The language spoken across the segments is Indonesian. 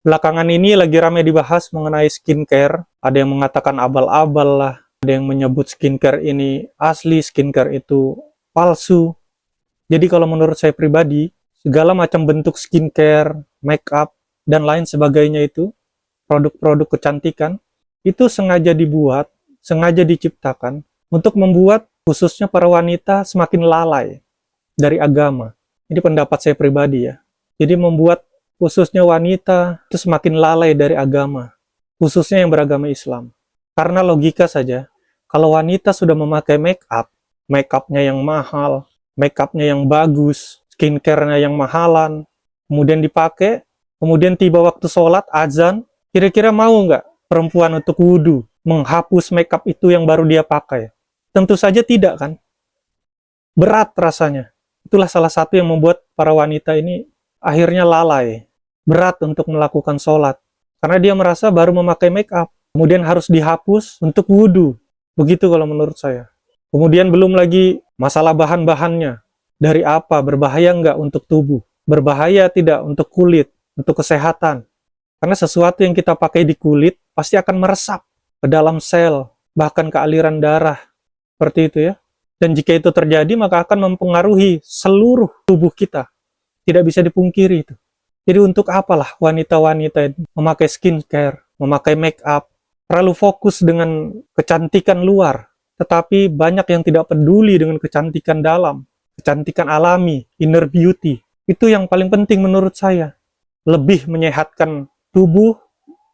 Belakangan ini lagi ramai dibahas mengenai skincare. Ada yang mengatakan abal-abal lah. Ada yang menyebut skincare ini asli, skincare itu palsu. Jadi kalau menurut saya pribadi, segala macam bentuk skincare, make up, dan lain sebagainya itu, produk-produk kecantikan, itu sengaja dibuat, sengaja diciptakan untuk membuat khususnya para wanita semakin lalai dari agama. Ini pendapat saya pribadi ya. Jadi membuat khususnya wanita itu semakin lalai dari agama, khususnya yang beragama Islam. Karena logika saja, kalau wanita sudah memakai make upnya yang mahal, make upnya yang bagus, skincare-nya yang mahalan, kemudian dipakai, kemudian tiba waktu sholat, azan, kira-kira mau nggak perempuan untuk wudhu, menghapus make up itu yang baru dia pakai? Tentu saja tidak kan? Berat rasanya. Itulah salah satu yang membuat para wanita ini akhirnya lalai. Berat untuk melakukan sholat. Karena dia merasa baru memakai make up. Kemudian harus dihapus untuk wudhu. Begitu kalau menurut saya. Kemudian belum lagi masalah bahan-bahannya. Dari apa? Berbahaya nggak untuk tubuh? Berbahaya tidak untuk kulit? Untuk kesehatan? Karena sesuatu yang kita pakai di kulit pasti akan meresap ke dalam sel. Bahkan ke aliran darah. Seperti itu ya. Dan jika itu terjadi, maka akan mempengaruhi seluruh tubuh kita. Tidak bisa dipungkiri itu. Jadi untuk apalah wanita-wanita memakai skincare, memakai make up, terlalu fokus dengan kecantikan luar, tetapi banyak yang tidak peduli dengan kecantikan dalam, kecantikan alami, inner beauty. Itu yang paling penting menurut saya. Lebih menyehatkan tubuh,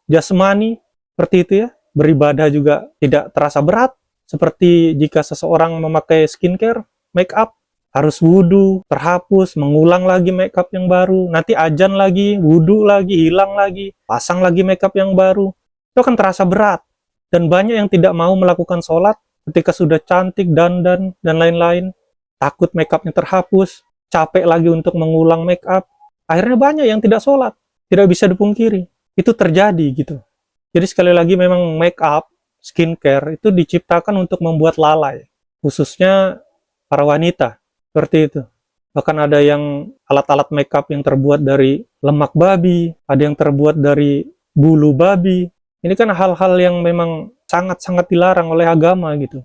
jasmani, seperti itu ya. Beribadah juga tidak terasa berat, seperti jika seseorang memakai skincare, make up, harus wudhu, terhapus, mengulang lagi makeup yang baru, nanti azan lagi, wudhu lagi, hilang lagi, pasang lagi makeup yang baru. Itu akan terasa berat. Dan banyak yang tidak mau melakukan sholat ketika sudah cantik, dandan, dan lain-lain. Takut makeupnya terhapus, capek lagi untuk mengulang makeup. Akhirnya banyak yang tidak sholat. Tidak bisa dipungkiri. Itu terjadi gitu. Jadi sekali lagi memang makeup, skincare itu diciptakan untuk membuat lalai. Khususnya para wanita. Seperti itu. Bahkan ada yang alat-alat makeup yang terbuat dari lemak babi, ada yang terbuat dari bulu babi. Ini kan hal-hal yang memang sangat-sangat dilarang oleh agama gitu.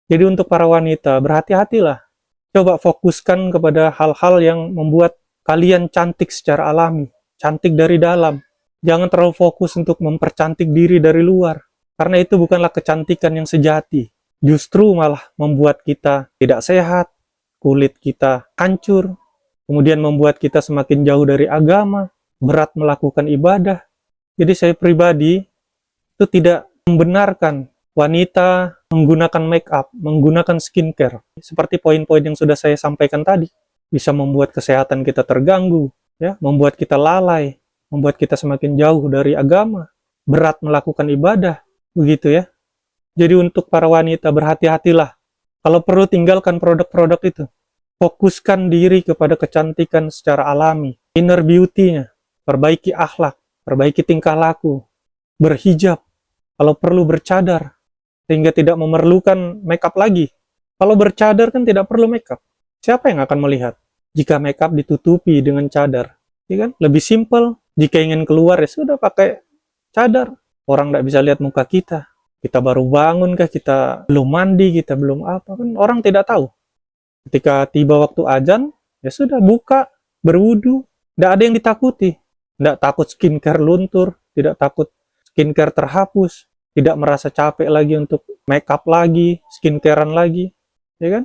Jadi untuk para wanita, berhati-hatilah. Coba fokuskan kepada hal-hal yang membuat kalian cantik secara alami, cantik dari dalam. Jangan terlalu fokus untuk mempercantik diri dari luar. Karena itu bukanlah kecantikan yang sejati. Justru malah membuat kita tidak sehat, kulit kita hancur, kemudian membuat kita semakin jauh dari agama, berat melakukan ibadah. Jadi saya pribadi itu tidak membenarkan wanita menggunakan make up, menggunakan skincare. Seperti poin-poin yang sudah saya sampaikan tadi. Bisa membuat kesehatan kita terganggu, ya, membuat kita lalai, membuat kita semakin jauh dari agama, berat melakukan ibadah, begitu ya. Jadi untuk para wanita berhati-hatilah. Kalau perlu tinggalkan produk-produk itu. Fokuskan diri kepada kecantikan secara alami. Inner beauty-nya. Perbaiki akhlak. Perbaiki tingkah laku. Berhijab. Kalau perlu bercadar. Sehingga tidak memerlukan makeup lagi. Kalau bercadar kan tidak perlu makeup. Siapa yang akan melihat? Jika makeup ditutupi dengan cadar. Ya kan? Lebih simpel. Jika ingin keluar ya sudah pakai cadar. Orang tidak bisa lihat muka kita. Kita baru bangun kah, kita belum mandi, kita belum apa, kan orang tidak tahu. Ketika tiba waktu azan, ya sudah buka, berwudu, tidak ada yang ditakuti. Tidak takut skincare luntur, tidak takut skincare terhapus, tidak merasa capek lagi untuk make up lagi, skincarean lagi, ya kan?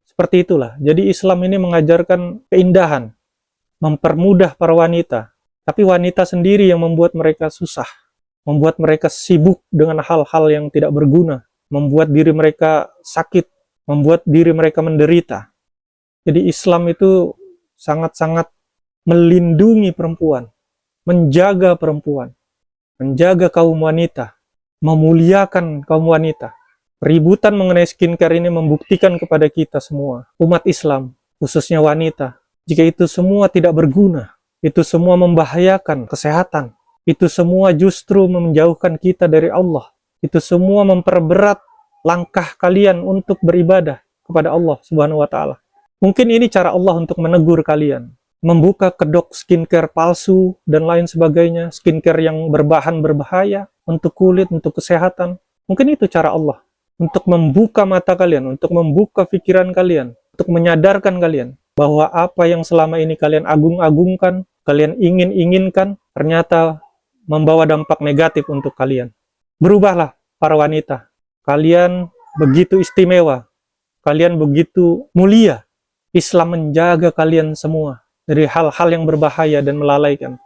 Seperti itulah. Jadi Islam ini mengajarkan keindahan, mempermudah para wanita. Tapi wanita sendiri yang membuat mereka susah. Membuat mereka sibuk dengan hal-hal yang tidak berguna, membuat diri mereka sakit, membuat diri mereka menderita. Jadi Islam itu sangat-sangat melindungi perempuan, menjaga perempuan, menjaga kaum wanita, memuliakan kaum wanita. Peributan mengenai skincare ini membuktikan kepada kita semua, umat Islam, khususnya wanita, jika itu semua tidak berguna, itu semua membahayakan kesehatan, itu semua justru menjauhkan kita dari Allah. Itu semua memperberat langkah kalian untuk beribadah kepada Allah Subhanahu wa Ta'ala. Mungkin ini cara Allah untuk menegur kalian, membuka kedok skincare palsu, dan lain sebagainya, skincare yang berbahan berbahaya untuk kulit, untuk kesehatan. Mungkin itu cara Allah, untuk membuka mata kalian, untuk membuka pikiran kalian, untuk menyadarkan kalian, bahwa apa yang selama ini kalian agung-agungkan, kalian ingin-inginkan, ternyata membawa dampak negatif untuk kalian. Berubahlah para wanita, kalian begitu istimewa, kalian begitu mulia. Islam menjaga kalian semua dari hal-hal yang berbahaya dan melalaikan.